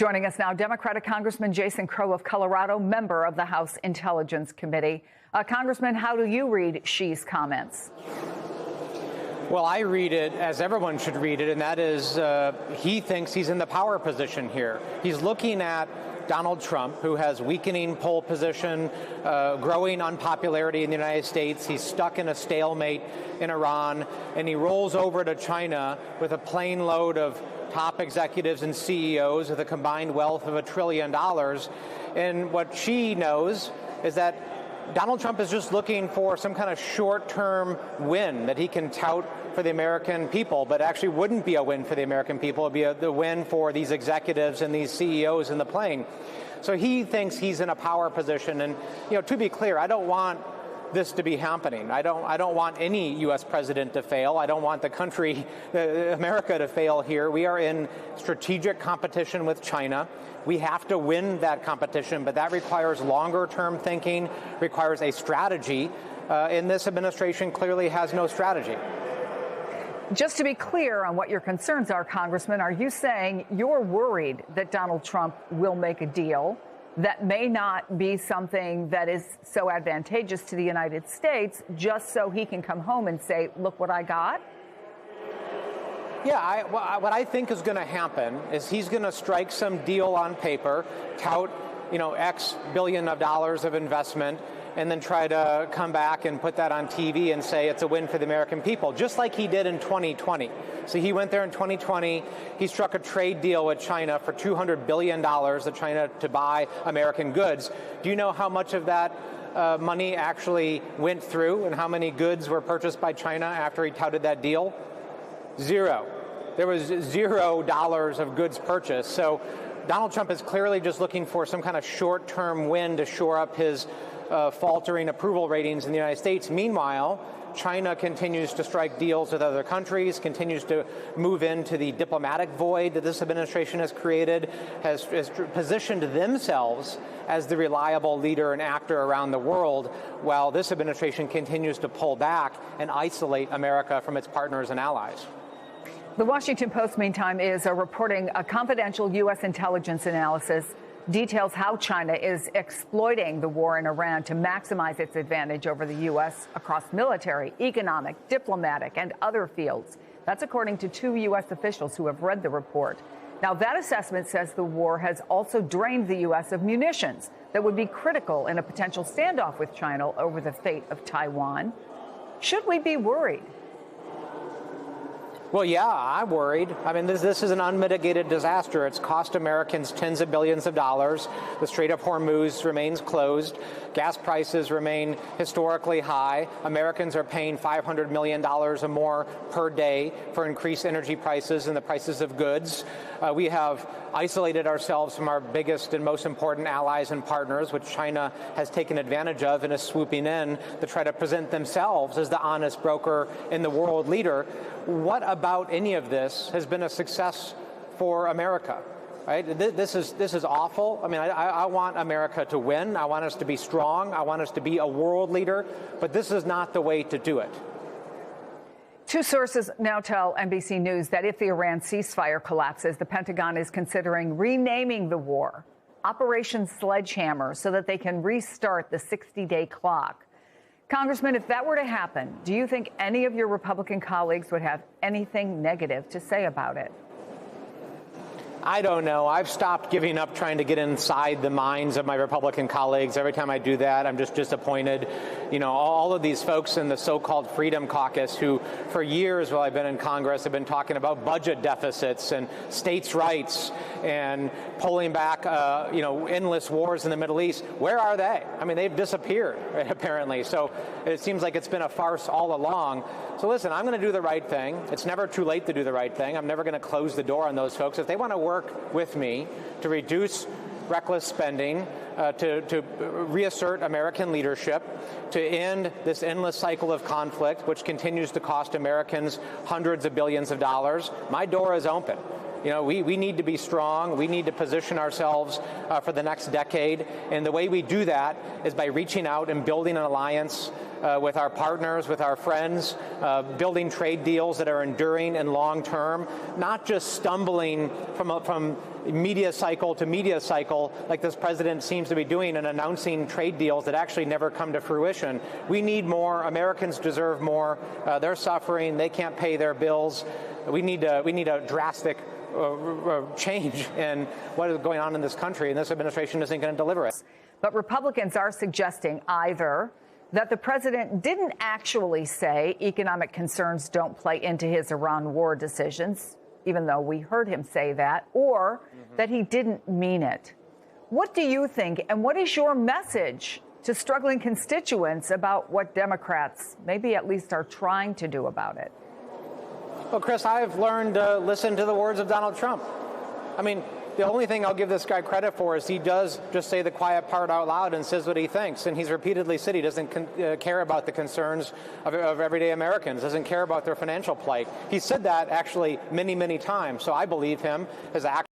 Joining us now, Democratic Congressman Jason Crow of Colorado, member of the House Intelligence Committee. Congressman, how do you read Xi's comments? Well, I read it as everyone should read it, and that is he thinks he's in the power position here. He's looking at Donald Trump, who has weakening poll position, growing unpopularity in the United States. He's stuck in a stalemate in Iran, and he rolls over to China with a plane load of top executives and CEOs with a combined wealth of $1 trillion. And what Xi knows is that Donald Trump is just looking for some kind of short-term win that he can tout for the American people, but actually wouldn't be a win for the American people. It would be the win for these executives and these CEOs in the plane. So he thinks he's in a power position. And, to be clear, I don't want this to be happening. I don't want any U.S. president to fail. I don't want the country, America, to fail here. We are in strategic competition with China. We have to win that competition, but that requires longer-term thinking, requires a strategy, and this administration clearly has no strategy. Just to be clear on what your concerns are, Congressman, are you saying you're worried that Donald Trump will make a deal that may not be something that is so advantageous to the United States, just so he can come home and say, look what I got? Yeah, what I think is going to happen is he's going to strike some deal on paper, tout, X billion of dollars of investment, and then try to come back and put that on TV and say it's a win for the American people, just like he did in 2020. So he went there in 2020. He struck a trade deal with China for $200 billion to China to buy American goods. Do you know how much of that money actually went through and how many goods were purchased by China after he touted that deal? Zero. There was $0 of goods purchased. So Donald Trump is clearly just looking for some kind of short-term win to shore up his faltering approval ratings in the United States. Meanwhile, China continues to strike deals with other countries, continues to move into the diplomatic void that this administration has created, has positioned themselves as the reliable leader and actor around the world, while this administration continues to pull back and isolate America from its partners and allies. The Washington Post, meantime, is reporting a confidential U.S. intelligence analysis details how China is exploiting the war in Iran to maximize its advantage over the U.S. across military, economic, diplomatic, and other fields. That's according to two U.S. officials who have read the report. Now, that assessment says the war has also drained the U.S. of munitions that would be critical in a potential standoff with China over the fate of Taiwan. Should we be worried? Well, yeah, I'm worried. I mean, this is an unmitigated disaster. It's cost Americans tens of billions of dollars. The Strait of Hormuz remains closed. Gas prices remain historically high. Americans are paying $500 million or more per day for increased energy prices and the prices of goods. We have isolated ourselves from our biggest and most important allies and partners, which China has taken advantage of and is swooping in to try to present themselves as the honest broker and the world leader. What about any of this has been a success for America? Right? This is awful. I mean, I want America to win. I want us to be strong. I want us to be a world leader. But this is not the way to do it. Two sources now tell NBC News that if the Iran ceasefire collapses, the Pentagon is considering renaming the war Operation Sledgehammer so that they can restart the 60-day clock. Congressman, if that were to happen, do you think any of your Republican colleagues would have anything negative to say about it? I don't know. I've stopped giving up trying to get inside the minds of my Republican colleagues. Every time I do that, I'm just disappointed. All of these folks in the so-called Freedom Caucus who, for years while I've been in Congress, have been talking about budget deficits and states' rights and pulling back, endless wars in the Middle East. Where are they? I mean, they've disappeared, apparently. So it seems like it's been a farce all along. So listen, I'm going to do the right thing. It's never too late to do the right thing. I'm never going to close the door on those folks. If they want to work with me to reduce reckless spending, to reassert American leadership, to end this endless cycle of conflict, which continues to cost Americans hundreds of billions of dollars, my door is open. We need to be strong. We need to position ourselves for the next decade. And the way we do that is by reaching out and building an alliance with our partners, with our friends, building trade deals that are enduring and long-term, not just stumbling from media cycle to media cycle like this president seems to be doing and announcing trade deals that actually never come to fruition. We need more. Americans deserve more. They're suffering. They can't pay their bills. We need a drastic change in what is going on in this country, and this administration isn't going to deliver it. But Republicans are suggesting either that the president didn't actually say economic concerns don't play into his Iran war decisions, even though we heard him say that, or that he didn't mean it. What do you think, and what is your message to struggling constituents about what Democrats maybe at least are trying to do about it? Well, Chris, I've learned to listen to the words of Donald Trump. I mean, the only thing I'll give this guy credit for is he does just say the quiet part out loud and says what he thinks. And he's repeatedly said he doesn't care about the concerns of everyday Americans, doesn't care about their financial plight. He said that actually many, many times. So I believe him. His actions